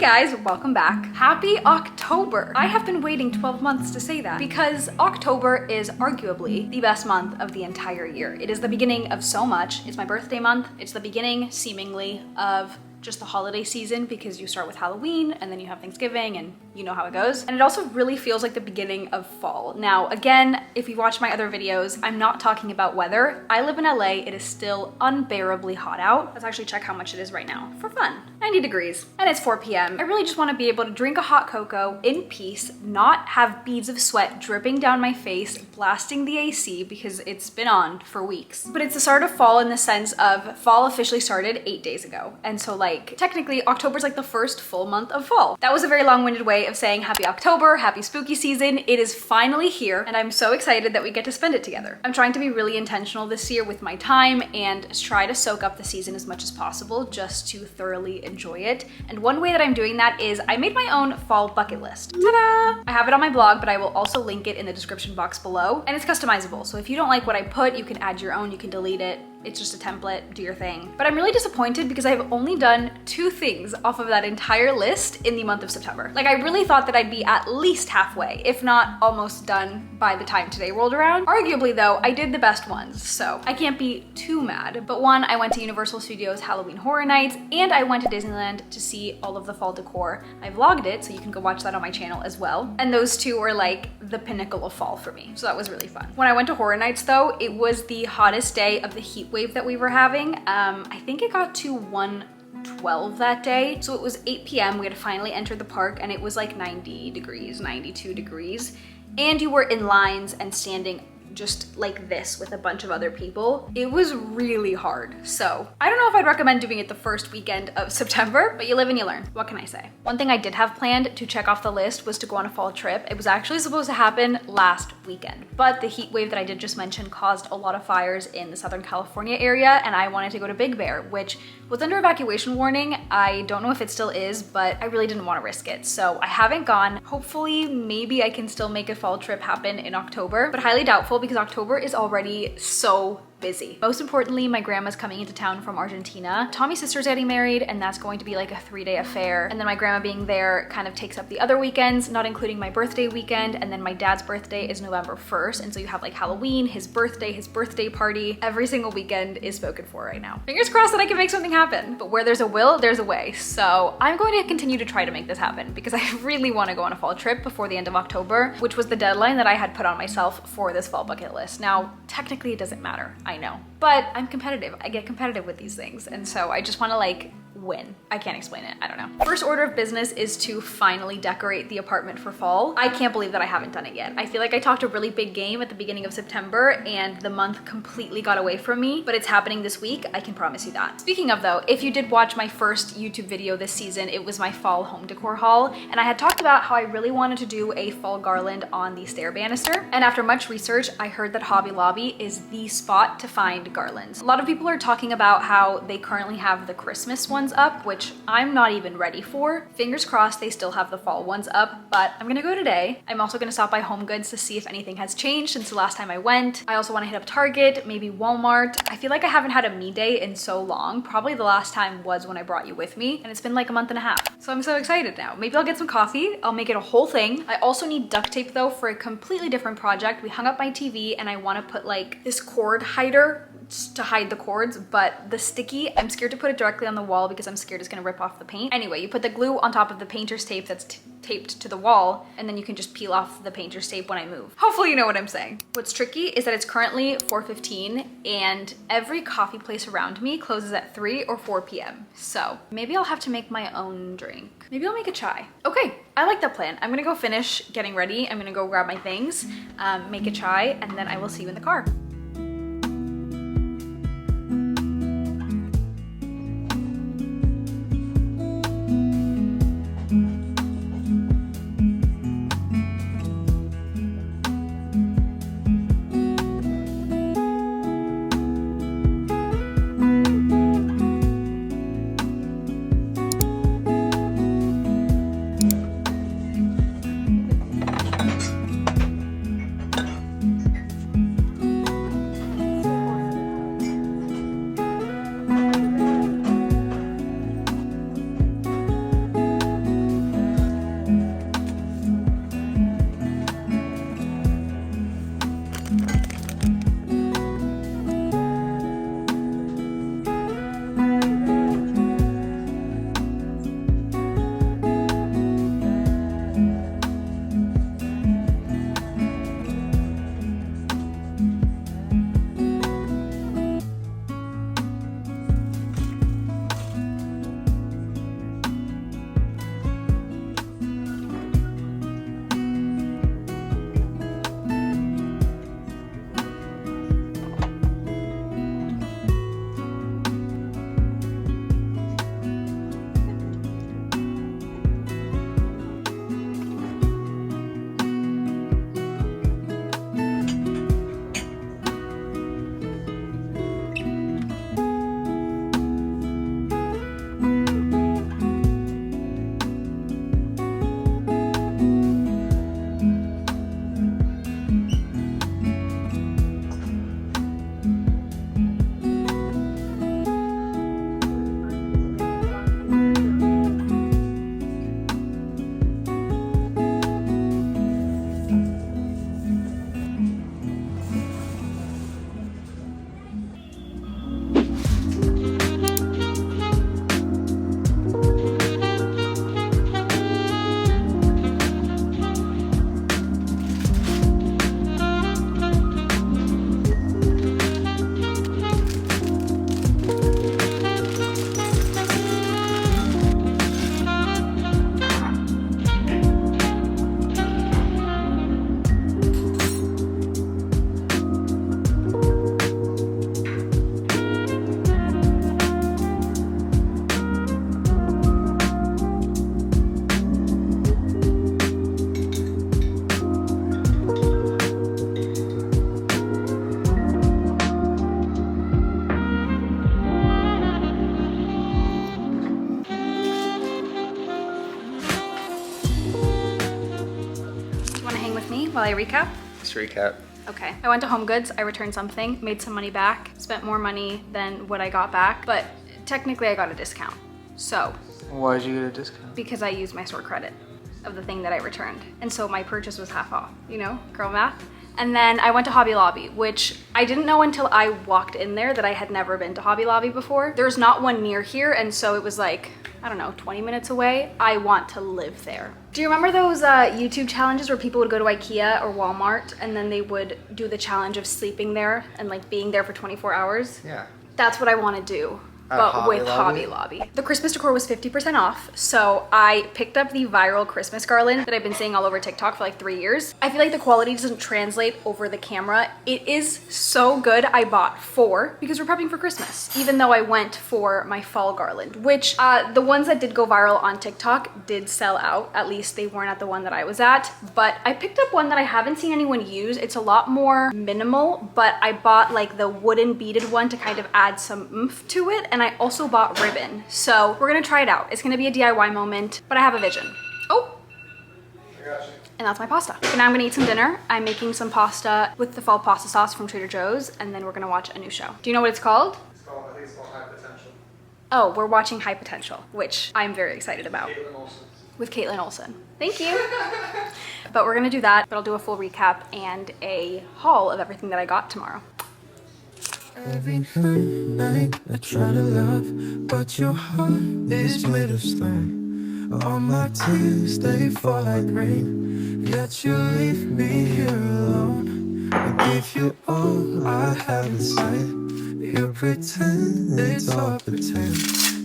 guys, welcome back. Happy October. I have been waiting 12 months to say that because October is arguably the best month of the entire year. It is the beginning of so much. It's my birthday month. It's the beginning, seemingly, of just the holiday season because you start with Halloween and then you have Thanksgiving and you know how it goes. And it also really feels like the beginning of fall. Now, again, if you watch my other videos, I'm not talking about weather. I live in LA. It is still unbearably hot out. Let's actually check how much it is right now for fun. 90 degrees and it's 4 p.m. I really just want to be able to drink a hot cocoa in peace, not have beads of sweat dripping down my face, blasting the AC because it's been on for weeks. But it's the start of fall in the sense of fall officially started 8 days ago. And so technically October's like the first full month of fall. That was a very long-winded way of saying happy October, happy spooky season. It is finally here and I'm so excited that we get to spend it together. I'm trying to be really intentional this year with my time and try to soak up the season as much as possible just to thoroughly enjoy it. And one way that I'm doing that is I made my own fall bucket list. Ta-da! I have it on my blog, but I will also link it in the description box below, and it's customizable. So if you don't like what I put, you can add your own, you can delete it. It's just a template, do your thing. But I'm really disappointed because I've only done 2 things off of that entire list in the month of September. Like, I really thought that I'd be at least halfway, if not almost done by the time today rolled around. Arguably though, I did the best ones, so I can't be too mad. But one, I went to Universal Studios Halloween Horror Nights, and I went to Disneyland to see all of the fall decor. I vlogged it, so you can go watch that on my channel as well. And those 2 were like the pinnacle of fall for me, so that was really fun. When I went to Horror Nights though, it was the hottest day of the heat wave that we were having. I think it got to 112 that day. So it was 8 p.m. We had finally entered the park and it was like 90 degrees, 92 degrees. And you were in lines and standing just like this with a bunch of other people. It was really hard. So I don't know if I'd recommend doing it the first weekend of September, but you live and you learn. What can I say? One thing I did have planned to check off the list was to go on a fall trip. It was actually supposed to happen last weekend, but the heat wave that I did just mention caused a lot of fires in the Southern California area, and I wanted to go to Big Bear, which was under evacuation warning. I don't know if it still is, but I really didn't want to risk it. So I haven't gone. Hopefully, maybe I can still make a fall trip happen in October, but highly doubtful because October is already so busy. Most importantly, my grandma's coming into town from Argentina. Tommy's sister's getting married, and that's going to be like a 3-day affair. And then my grandma being there kind of takes up the other weekends, not including my birthday weekend. And then my dad's birthday is November 1st. And so you have like Halloween, his birthday party. Every single weekend is spoken for right now. Fingers crossed that I can make something happen. But where there's a will, there's a way. So I'm going to continue to try to make this happen because I really want to go on a fall trip before the end of October, which was the deadline that I had put on myself for this fall bucket list. Now, technically it doesn't matter. I know, but I'm competitive. I get competitive with these things. And so I just want to like win. I can't explain it. I don't know. First order of business is to finally decorate the apartment for fall. I can't believe that I haven't done it yet. I feel like I talked a really big game at the beginning of September and the month completely got away from me, but it's happening this week. I can promise you that. Speaking of though, if you did watch my first YouTube video this season, it was my fall home decor haul. And I had talked about how I really wanted to do a fall garland on the stair banister. And after much research, I heard that Hobby Lobby is the spot to find garlands. A lot of people are talking about how they currently have the Christmas ones up, which I'm not even ready for. Fingers crossed they still have the fall ones up, but I'm gonna go today. I'm also gonna stop by HomeGoods to see if anything has changed since the last time I went. I also wanna hit up Target, maybe Walmart. I feel like I haven't had a me day in so long. Probably the last time was when I brought you with me, and it's been like a month and a half. So I'm so excited now. Maybe I'll get some coffee. I'll make it a whole thing. I also need duct tape though for a completely different project. We hung up my TV and I wanna put like this cord hider to hide the cords, but the sticky, I'm scared to put it directly on the wall because I'm scared it's gonna rip off the paint. Anyway, you put the glue on top of the painter's tape that's taped to the wall, and then you can just peel off the painter's tape when I move. Hopefully you know what I'm saying. What's tricky is that it's currently 4:15 and every coffee place around me closes at 3 or 4 p.m. So maybe I'll have to make my own drink. Maybe I'll make a chai. Okay, I like that plan. I'm gonna go finish getting ready. I'm gonna go grab my things, make a chai, and then I will see you in the car. I recap? Just recap. Okay, I went to HomeGoods, I returned something, made some money back, spent more money than what I got back, but technically I got a discount. So. Why did you get a discount? Because I used my store credit of the thing that I returned. And so my purchase was half off, you know, girl math. And then I went to Hobby Lobby, which I didn't know until I walked in there that I had never been to Hobby Lobby before. There's not one near here, and so it was like, I don't know, 20 minutes away. I want to live there. Do you remember those YouTube challenges where people would go to IKEA or Walmart and then they would do the challenge of sleeping there and like being there for 24 hours? Yeah. That's what I want to do. But with Hobby Lobby. The Christmas decor was 50% off, so I picked up the viral Christmas garland that I've been seeing all over TikTok for like 3 years. I feel like the quality doesn't translate over the camera. It is so good. I bought 4 because we're prepping for Christmas, even though I went for my fall garland, which the ones that did go viral on TikTok did sell out. At least they weren't at the one that I was at, but I picked up one that I haven't seen anyone use. It's a lot more minimal, but I bought like the wooden beaded one to kind of add some oomph to it, and I also bought ribbon. So we're gonna try it out. It's gonna be a DIY moment, but I have a vision. Oh, I got you. and that's my pasta. Okay, now I'm gonna eat some dinner. I'm making some pasta with the fall pasta sauce from Trader Joe's, and then we're gonna watch a new show. Do you know what it's called? I think it's called High Potential. Oh, we're watching High Potential, which I'm very excited about. Caitlin Olsen. With Caitlin Olsen. Thank you. But we're gonna do that, but I'll do a full recap and a haul of everything that I got tomorrow. Every night I try to love, but your heart is made of stone. All my tears, they fall like rain, yet you leave me here alone. I give you all I have inside. You pretend it's all pretend.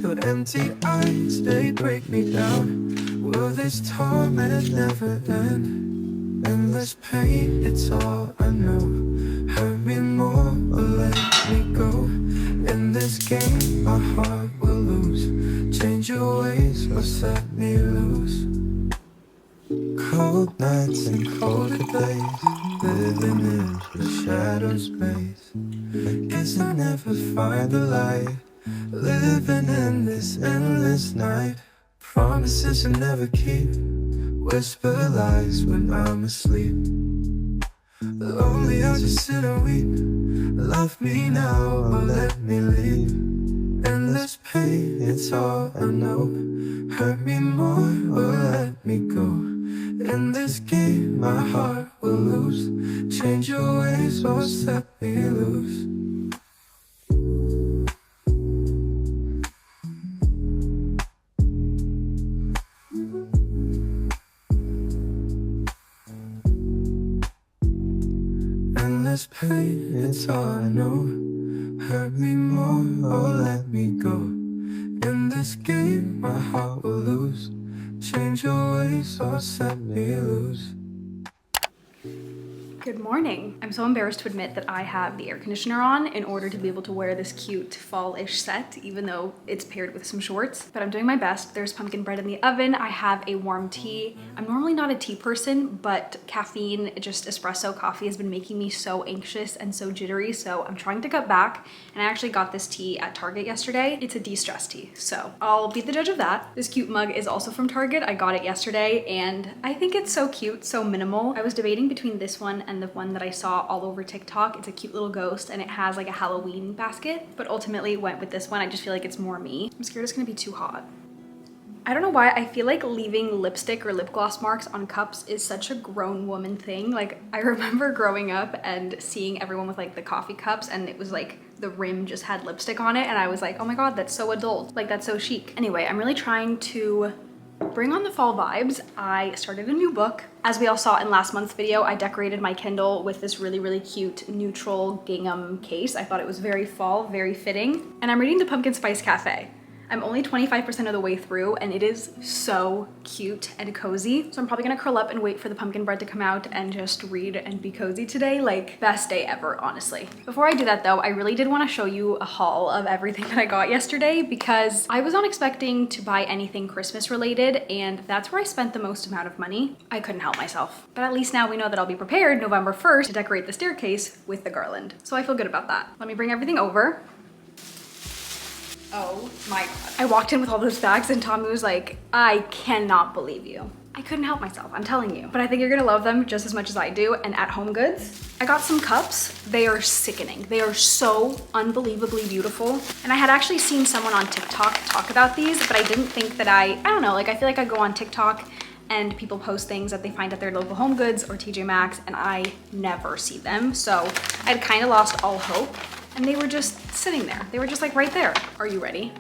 Your empty eyes, they break me down. Will this torment never end? Endless pain, it's all I know. Hurt me more or let me go. In this game, my heart will lose. Change your ways or set me loose. Cold nights and colder days, living in the shadows maze. I guess I never find the light, living in this endless night. Promises I never keep, whisper lies when I'm asleep. Lonely, I'll just sit and weep. Love me now or let me leave. Endless pain, it's all I know. Hurt me more or let me go. In this game, my heart will lose. Change your ways or set me loose. Endless pain, it's all I know. Hurt me more or let me go. In this game, my heart will lose. Change your ways or set me loose. Good morning. I'm so embarrassed to admit that I have the air conditioner on in order to be able to wear this cute fall-ish set, even though it's paired with some shorts, but I'm doing my best. There's pumpkin bread in the oven. I have a warm tea. I'm normally not a tea person, but caffeine, just espresso coffee has been making me so anxious and so jittery, so I'm trying to cut back, and I actually got this tea at Target yesterday. It's a de-stress tea, so I'll be the judge of that. This cute mug is also from Target. I got it yesterday, and I think it's so cute, so minimal. I was debating between this one and the one that I saw all over TikTok. It's a cute little ghost and it has like a Halloween basket, but ultimately went with this one. I just feel like it's more me. I'm scared it's gonna be too hot. I don't know why I feel like leaving lipstick or lip gloss marks on cups is such a grown woman thing. Like I remember growing up and seeing everyone with like the coffee cups and it was like the rim just had lipstick on it and I was like, oh my god, that's so adult. Like that's so chic. Anyway, I'm really trying to bring on the fall vibes. I started a new book. As we all saw in last month's video, I decorated my Kindle with this really, really cute neutral gingham case. I thought it was very fall, very fitting. And I'm reading The Pumpkin Spice Cafe. I'm only 25% of the way through and it is so cute and cozy. So I'm probably gonna curl up and wait for the pumpkin bread to come out and just read and be cozy today. Like best day ever, honestly. Before I do that though, I really did wanna show you a haul of everything that I got yesterday because I was not expecting to buy anything Christmas related and that's where I spent the most amount of money. I couldn't help myself. But at least now we know that I'll be prepared November 1st to decorate the staircase with the garland. So I feel good about that. Let me bring everything over. Oh my god. I walked in with all those bags and Tommy was like, I cannot believe you. I couldn't help myself, I'm telling you. But I think you're gonna love them just as much as I do. And at HomeGoods, I got some cups. They are sickening. They are so unbelievably beautiful. And I had actually seen someone on TikTok talk about these, but I didn't think that I don't know, like I feel like I go on TikTok and people post things that they find at their local HomeGoods or TJ Maxx, and I never see them. So I'd kind of lost all hope, and they were just sitting there. They were just like right there. Are you ready?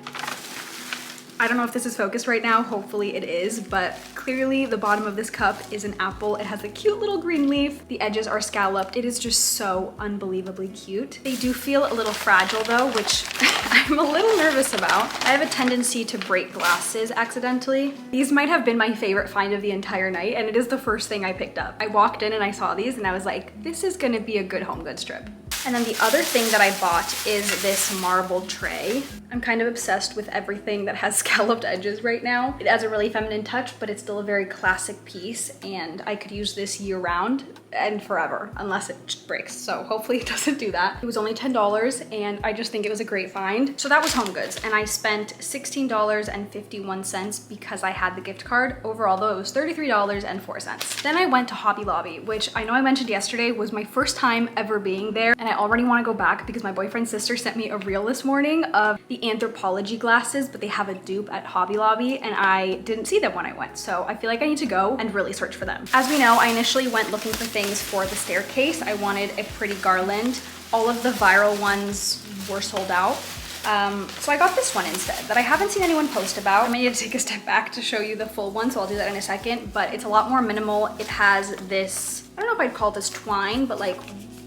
I don't know if this is focused right now, hopefully it is, but clearly the bottom of this cup is an apple. It has a cute little green leaf. The edges are scalloped. It is just so unbelievably cute. They do feel a little fragile though, which I'm a little nervous about. I have a tendency to break glasses accidentally. These might have been my favorite find of the entire night, and it is the first thing I picked up. I walked in and I saw these and I was like, this is gonna be a good HomeGoods trip. And then the other thing that I bought is this marble tray. I'm kind of obsessed with everything that has scalloped edges right now. It has a really feminine touch, but it's still a very classic piece, and I could use this year round and forever, unless it breaks. So hopefully it doesn't do that. It was only $10, and I just think it was a great find. So that was HomeGoods, and I spent $16.51 because I had the gift card. Overall though, it was $33.04. Then I went to Hobby Lobby, which I know I mentioned yesterday was my first time ever being there, and I already want to go back because my boyfriend's sister sent me a reel this morning of the Anthropologie glasses, but they have a dupe at Hobby Lobby, and I didn't see them when I went. So I feel like I need to go and really search for them. As we know, I initially went looking for things for the staircase. I wanted a pretty garland. All of the viral ones were sold out. So I got this one instead that I haven't seen anyone post about. I may need to take a step back to show you the full one, so I'll do that in a second, but it's a lot more minimal. It has this, I don't know if I'd call this twine, but like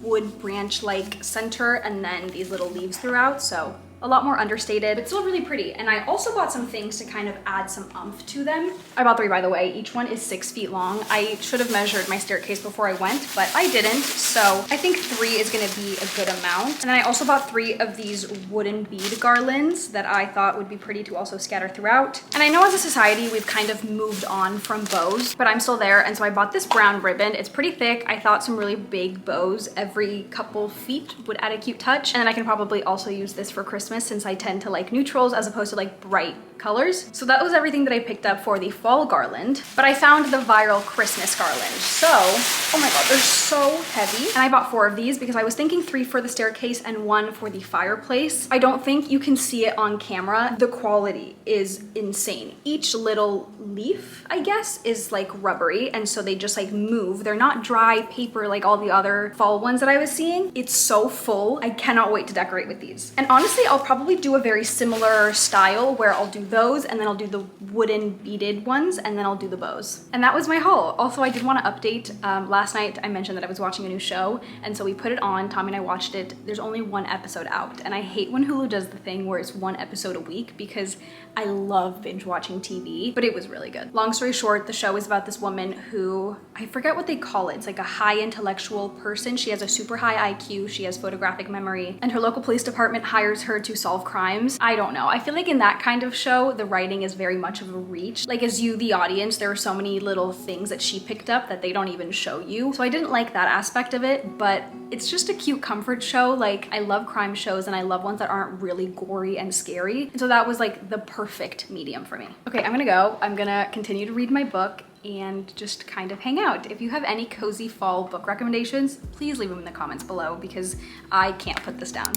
wood branch like center, and then these little leaves throughout. So a lot more understated, but still really pretty. And I also bought some things to kind of add some oomph to them. I bought 3, by the way. Each one is 6 feet long. I should have measured my staircase before I went, but I didn't. So I think 3 is gonna be a good amount. And then I also bought 3 of these wooden bead garlands that I thought would be pretty to also scatter throughout. And I know as a society, we've kind of moved on from bows, but I'm still there. And so I bought this brown ribbon. It's pretty thick. I thought some really big bows every couple feet would add a cute touch. And then I can probably also use this for Christmas, since I tend to like neutrals as opposed to like bright colors. So that was everything that I picked up for the fall garland, but I found the viral Christmas garland. So, oh my God, they're so heavy. And I bought 4 of these because I was thinking 3 for the staircase and 1 for the fireplace. I don't think you can see it on camera. The quality is insane. Each little leaf, I guess, is like rubbery, and so they just like move. They're not dry paper like all the other fall ones that I was seeing. It's so full. I cannot wait to decorate with these. And honestly, I'll probably do a very similar style where I'll do those, and then I'll do the wooden beaded ones, and then I'll do the bows. And that was my haul. Also, I did want to update. Last night I mentioned that I was watching a new show, and so we put it on. Tommy and I watched it. There's only 1 episode out, and I hate when Hulu does the thing where it's 1 episode a week because I love binge watching TV, but it was really good. Long story short, the show is about this woman who, I forget what they call it. It's like a high intellectual person. She has a super high IQ. She has photographic memory, and her local police department hires her to solve crimes. I don't know. I feel like in that kind of show, the writing is very much of a reach. Like as you, the audience, there are so many little things that she picked up that they don't even show you. So I didn't like that aspect of it, but it's just a cute comfort show. Like I love crime shows, and I love ones that aren't really gory and scary. And so that was like the perfect medium for me. Okay, I'm gonna go. I'm gonna continue to read my book and just kind of hang out. If you have any cozy fall book recommendations, please leave them in the comments below because I can't put this down.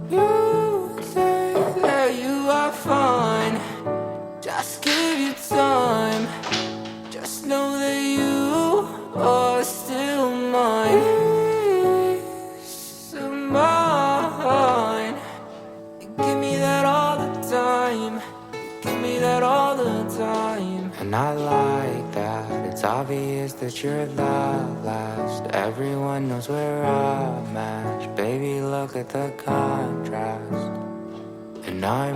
You think that you are fine. Just give you time. Just know that you are still mine. Peace of mind. You give me that all the time. You give me that all the time. And I like that. It's obvious that you're the last. Everyone knows where I'm at. Baby, look at the contrast. And I'm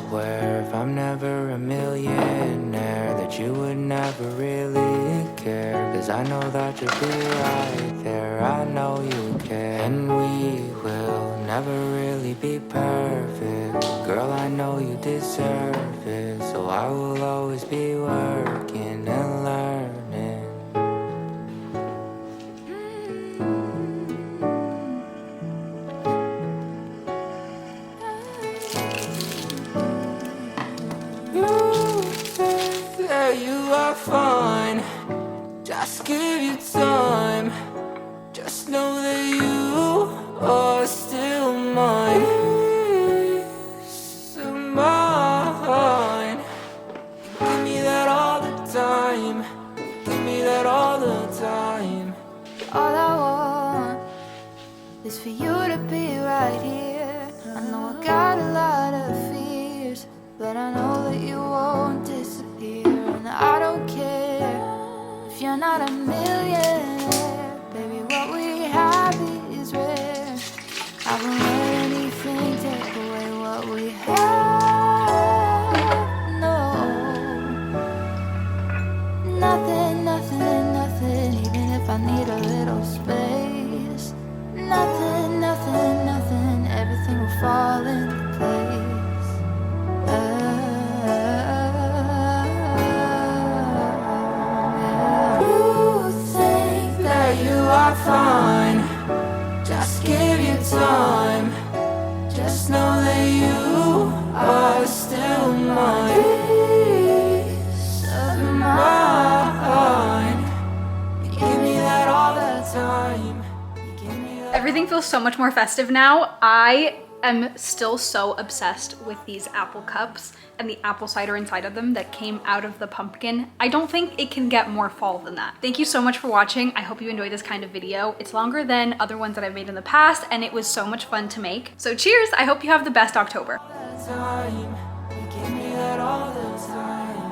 aware if I'm never a millionaire that you would never really care. Cause I know that you'll be right there. I know you care. And we will never really be perfect. Girl, I know you deserve it. So I will always be working and learning. that you are fine. Just give you time. Just know that you are still mine. Peace of mine. Give me that all the time. Give me that all the time. All I want is for you to be right here. I know I got a lot of fears, but I know that you won't disappear. And I don't care if you're not a millionaire. Baby, what we have is rare. I won't let anything take away what we have. No, nothing, nothing, nothing. Even if I need a little space. Nothing, nothing, nothing. Everything will fall into place. You think that you are fine. Just give you time. Just know that you are still mine. Peace of mind. You give me that all the time. You give me that. Everything feels so much more festive now. I am still so obsessed with these apple cups and the apple cider inside of them that came out of the pumpkin. I don't think it can get more fall than that. Thank you so much for watching. I hope you enjoyed this kind of video. It's longer than other ones that I've made in the past, and it was so much fun to make. So cheers, I hope you have the best October. Time. You give me that all the time.